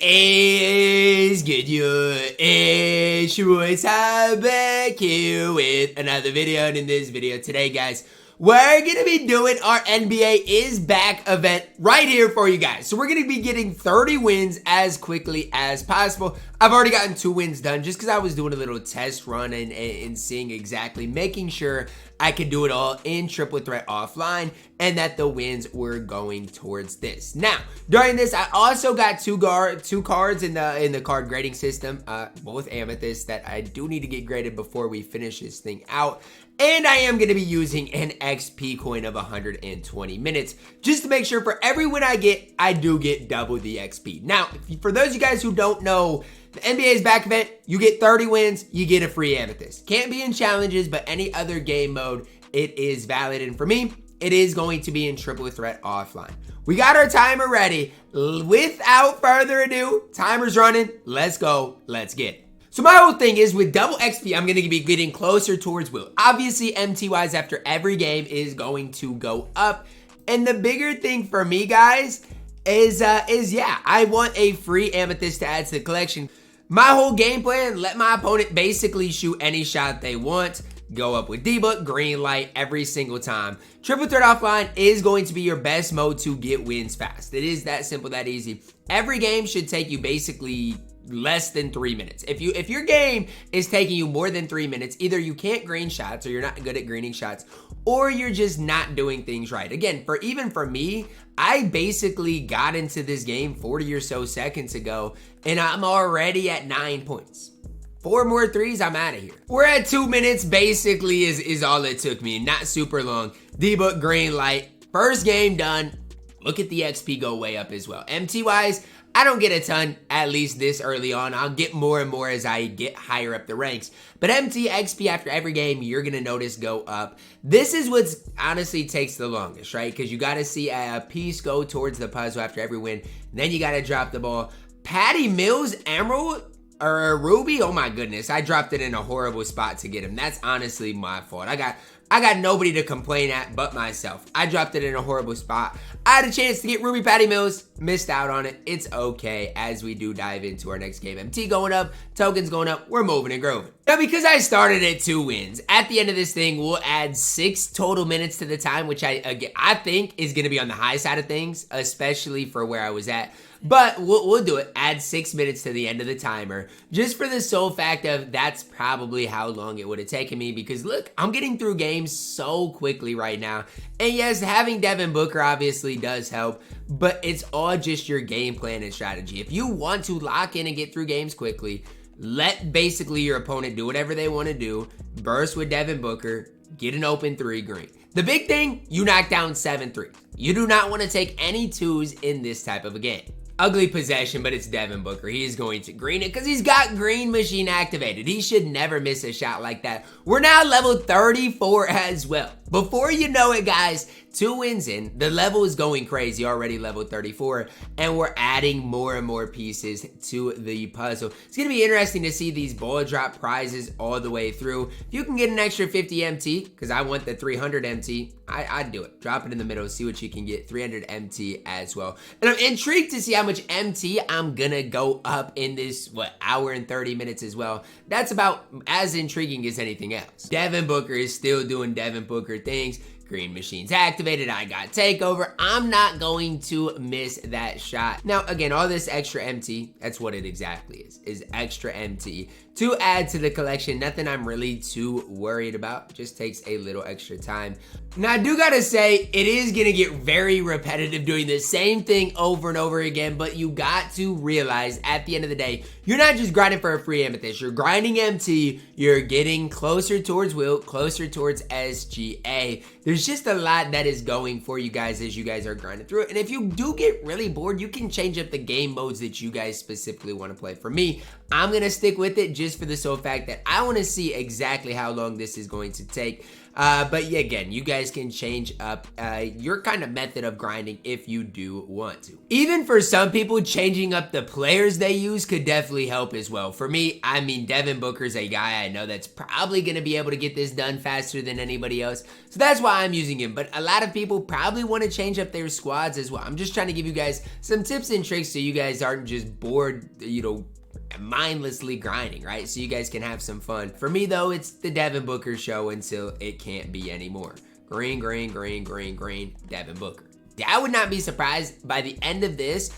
is good? It's your boy Ty back here with another video, and in this video today, guys, we're gonna be doing our NBA is back event right here for you guys. So we're gonna be getting 30 wins as quickly as possible. I've already gotten 2 wins done just because I was doing a little test run and seeing exactly, making sure I could do it all in triple threat offline and that the wins were going towards this. Now, during this, I also got two cards in the card grading system, both Amethyst that I do need to get graded before we finish this thing out. And I am going to be using an XP coin of 120 minutes just to make sure for every win I get, I do get double the XP. Now, for those of you guys who don't know, the NBA's back event, you get 30 wins, you get a free Amethyst. Can't be in challenges, but any other game mode, it is valid. And for me, it is going to be in triple threat offline. We got our timer ready. Without further ado, timer's running. Let's go. Let's get it. So my whole thing is with double XP, I'm going to be getting closer towards Will. Obviously, MT-wise after every game is going to go up. And the bigger thing for me, guys, is yeah, I want a free Amethyst to add to the collection. My whole game plan, let my opponent basically shoot any shot they want. Go up with D-Book, green light every single time. Triple threat offline is going to be your best mode to get wins fast. It is that simple, that easy. Every game should take you basically less than 3 minutes. If your game is taking you more than 3 minutes, either you can't green shots or you're not good at greening shots, or you're just not doing things right. Again, even for me, I basically got into this game 40 or so seconds ago, and I'm already at 9 points. 4 more threes, I'm out of here. We're at 2 minutes, basically is all it took me. Not super long. D-Book, green light. First game done. Look at the XP go way up as well. MT-wise, I don't get a ton, at least this early on. I'll get more and more as I get higher up the ranks. But MT XP after every game, you're going to notice go up. This is what honestly takes the longest, right? Because you got to see a piece go towards the puzzle after every win. Then you got to drop the ball. Patty Mills, Emerald, or Ruby, oh my goodness. I dropped it in a horrible spot to get him. That's honestly my fault. I got nobody to complain at but myself. I dropped it in a horrible spot. I had a chance to get Ruby Patty Mills, missed out on it. It's okay as we do dive into our next game. MT going up, tokens going up, we're moving and grooving. Now, because I started at 2 wins, at the end of this thing, we'll add 6 total minutes to the time, which I think is going to be on the high side of things, especially for where I was at. But we'll do it. Add 6 minutes to the end of the timer. Just for the sole fact of that's probably how long it would have taken me. Because look, I'm getting through games so quickly right now. And yes, having Devin Booker obviously does help. But it's all just your game plan and strategy. If you want to lock in and get through games quickly, let basically your opponent do whatever they want to do. Burst with Devin Booker. Get an open 3 green. The big thing, you knock down 7 threes. You do not want to take any 2s in this type of a game. Ugly possession, but it's Devin Booker. He is going to green it because he's got green machine activated. He should never miss a shot like that. We're now level 34 as well. Before you know it, guys, 2 wins in, the level is going crazy, already level 34, and we're adding more and more pieces to the puzzle. It's going to be interesting to see these ball drop prizes all the way through. If you can get an extra 50 MT, because I want the 300 MT, I'd do it. Drop it in the middle, see what you can get. 300 MT as well. And I'm intrigued to see how much MT I'm going to go up in this, hour and 30 minutes as well. That's about as intriguing as anything else. Devin Booker is still doing Devin Booker things. Green machine's activated. I got takeover. I'm not going to miss that shot. Now, again, all this extra MT, that's what it exactly is extra MT to add to the collection. Nothing I'm really too worried about. Just takes a little extra time. Now, I do gotta say, it is gonna get very repetitive doing the same thing over and over again, but you got to realize at the end of the day, you're not just grinding for a free Amethyst. You're grinding MT. You're getting closer towards Will, closer towards SGA. There's just a lot that is going for you guys as you guys are grinding through it. And if you do get really bored, you can change up the game modes that you guys specifically want to play. For me, I'm going to stick with it just for the sole fact that I want to see exactly how long this is going to take. But yeah, again, you guys can change up your kind of method of grinding if you do want to. Even for some people, changing up the players they use could definitely help as well. For me, I mean, Devin Booker's a guy I know that's probably going to be able to get this done faster than anybody else. So that's why I'm using him. But a lot of people probably want to change up their squads as well. I'm just trying to give you guys some tips and tricks so you guys aren't just bored, you know, mindlessly grinding, right? So you guys can have some fun. For me though, it's the Devin Booker show until it can't be anymore. Green, green, green, green, green, Devin Booker. I would not be surprised by the end of this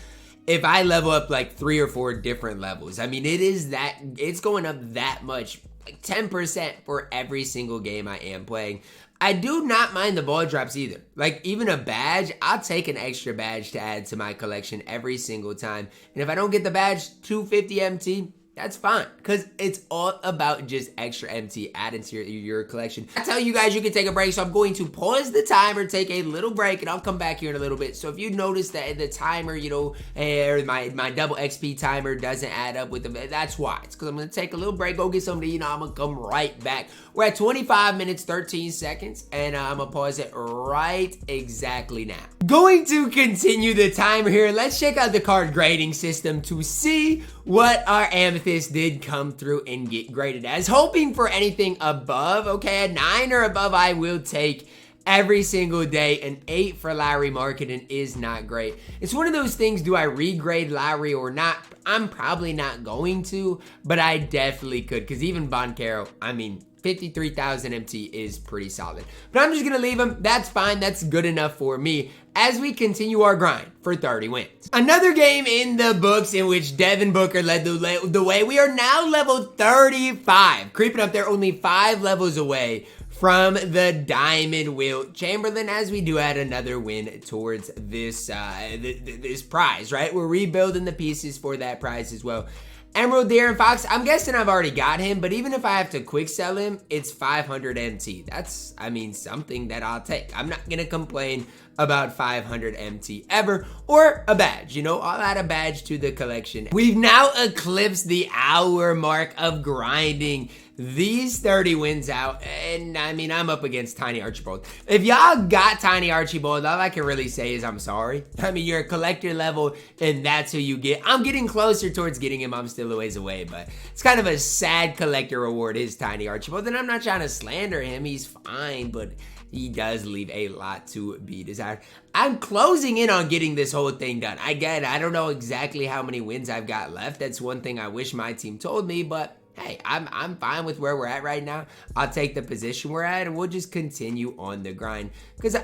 if I level up like 3 or 4 different levels. I mean, it's going up that much, like 10% for every single game I am playing. I do not mind the ball drops either. Like even a badge, I'll take an extra badge to add to my collection every single time. And if I don't get the badge, 250 MT, that's fine, because it's all about just extra MT added to your collection. I tell you guys you can take a break, so I'm going to pause the timer, take a little break, and I'll come back here in a little bit. So if you notice that the timer, you know, or my double XP timer doesn't add up with the, that's why. It's because I'm going to take a little break, go get something to eat, and I'm going to come right back. We're at 25 minutes, 13 seconds, and I'm going to pause it right exactly now. Going to continue the timer here. Let's check out the card grading system to see what our Amethyst did come through and get graded as. Hoping for anything above, okay, a 9 or above I will take every single day. An 8 for Lauri Markkanen is not great. It's one of those things, do I regrade Lauri or not? I'm probably not going to, but I definitely could, because even Banchero, I mean, 53,000 MT is pretty solid. But I'm just gonna leave him. That's fine. That's good enough for me as we continue our grind for 30 wins. Another game in the books in which Devin Booker led the way. We are now level 35, creeping up there, only 5 levels away from the Diamond Wilt Chamberlain, as we do add another win towards this this prize, right? We're rebuilding the pieces for that prize as well. Emerald De'Aaron Fox, I'm guessing I've already got him, but even if I have to quick sell him, it's 500 MT. That's, I mean, something that I'll take. I'm not gonna complain about 500 MT ever, or a badge, you know, I'll add a badge to the collection. We've now eclipsed the hour mark of grinding these 30 wins out, and I mean, I'm up against Tiny Archibald. If y'all got Tiny Archibald, all I can really say is I'm sorry. I mean, you're a collector level, and that's who you get. I'm getting closer towards getting him. I'm still a ways away, but it's kind of a sad collector reward is Tiny Archibald, and I'm not trying to slander him. He's fine, but he does leave a lot to be desired. I'm closing in on getting this whole thing done. I don't know exactly how many wins I've got left. That's one thing I wish my team told me, but hey, I'm fine with where we're at right now. I'll take the position we're at, and we'll just continue on the grind. Because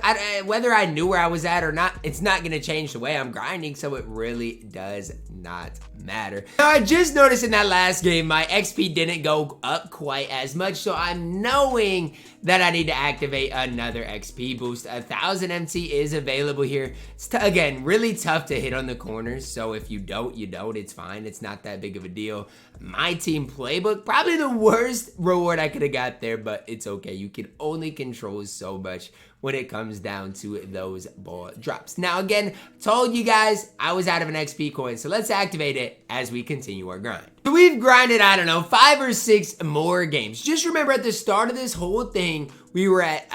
whether I knew where I was at or not, it's not going to change the way I'm grinding, so it really does not matter. Now, I just noticed in that last game, my XP didn't go up quite as much, so I'm knowing that I need to activate another XP boost. 1000 MT is available here. It's, again, really tough to hit on the corners, so if you don't, you don't. It's fine. It's not that big of a deal. My team playbook, probably the worst reward I could have got there, but it's okay. You can only control so much when it comes down to those ball drops. Now, again, told you guys I was out of an XP coin, so let's activate it as we continue our grind. So we've grinded, I don't know, 5 or 6 more games. Just remember at the start of this whole thing, we were at,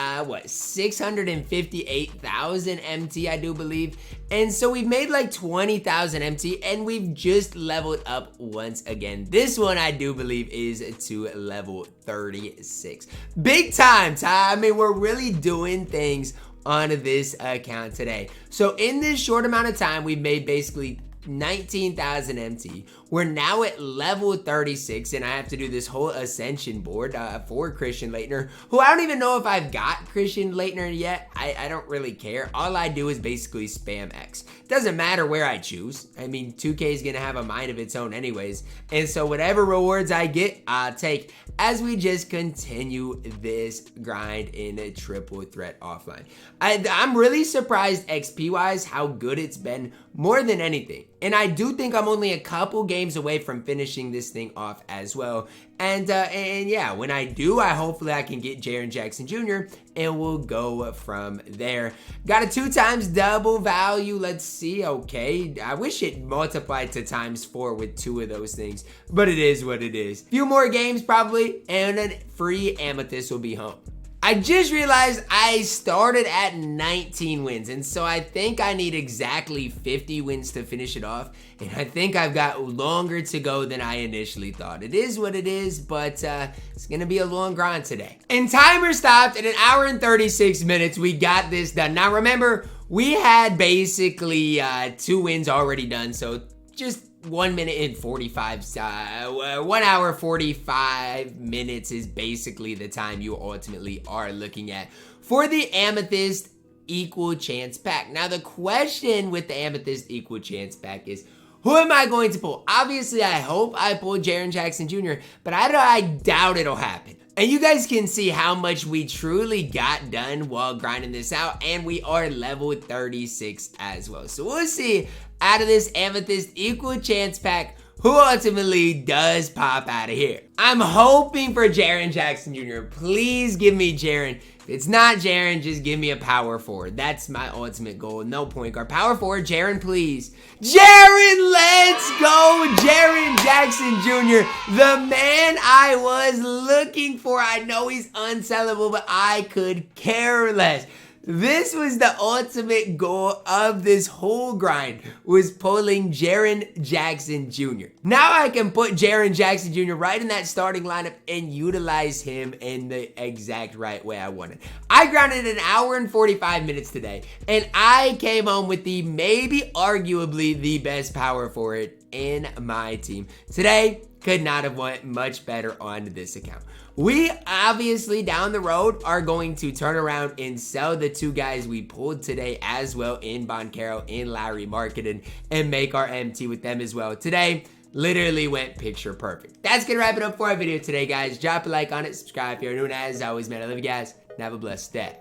658,000 MT, I do believe. And so we've made like 20,000 MT, and we've just leveled up once again. This one, I do believe, is to level 36. Big time, Ty. I mean, we're really doing things on this account today. So in this short amount of time, we've made basically 19,000 MT. We're now at level 36, and I have to do this whole ascension board for Christian Laettner, who I don't even know if I've got Christian Laettner yet. I don't really care. All I do is basically spam X. Doesn't matter where I choose. I mean, 2K is gonna have a mind of its own anyways, and so whatever rewards I get, I'll take as we just continue this grind in a triple threat offline. I'm really surprised XP wise how good it's been, more than anything. And I do think I'm only a couple games away from finishing this thing off as well. And yeah, when I do, hopefully I can get Jaren Jackson Jr. and we'll go from there. Got a 2 times double value. Let's see. Okay, I wish it multiplied to ×4 with 2 of those things, but it is what it is. Few more games probably, and then free Amethyst will be home. I just realized I started at 19 wins, and so I think I need exactly 50 wins to finish it off, and I think I've got longer to go than I initially thought. It is what it is, but it's gonna be a long grind today. And timer stopped at 1 hour and 36 minutes. We got this done. Now remember, we had basically 2 wins already done, so just 1 minute and 45, 1 hour 45 minutes is basically the time you ultimately are looking at for the Amethyst Equal Chance Pack. Now the question with the Amethyst Equal Chance Pack is, who am I going to pull? Obviously, I hope I pull Jaren Jackson Jr., but I doubt it'll happen. And you guys can see how much we truly got done while grinding this out, and we are level 36 as well. So we'll see out of this Amethyst Equal Chance Pack who ultimately does pop out of here. I'm hoping for Jaren Jackson Jr. Please give me Jaren. If it's not Jaren, just give me a power forward. That's my ultimate goal. No point guard. Power forward, Jaren, please. Jaren, let's go. Jaren Jackson Jr., the man I was looking for. I know he's unsellable, but I could care less. This was the ultimate goal of this whole grind, was pulling Jaren Jackson Jr. Now I can put Jaren Jackson Jr. right in that starting lineup and utilize him in the exact right way I wanted. I grounded 1 hour and 45 minutes today, and I came home with the maybe arguably the best power forward in my team. Today, could not have went much better on this account. We obviously down the road are going to turn around and sell the 2 guys we pulled today as well, in Banchero and Lauri Markkanen, and make our MT with them as well. Today literally went picture perfect. That's gonna wrap it up for our video today, guys. Drop a like on it, subscribe if you're new, and as always, man, I love you guys and have a blessed day.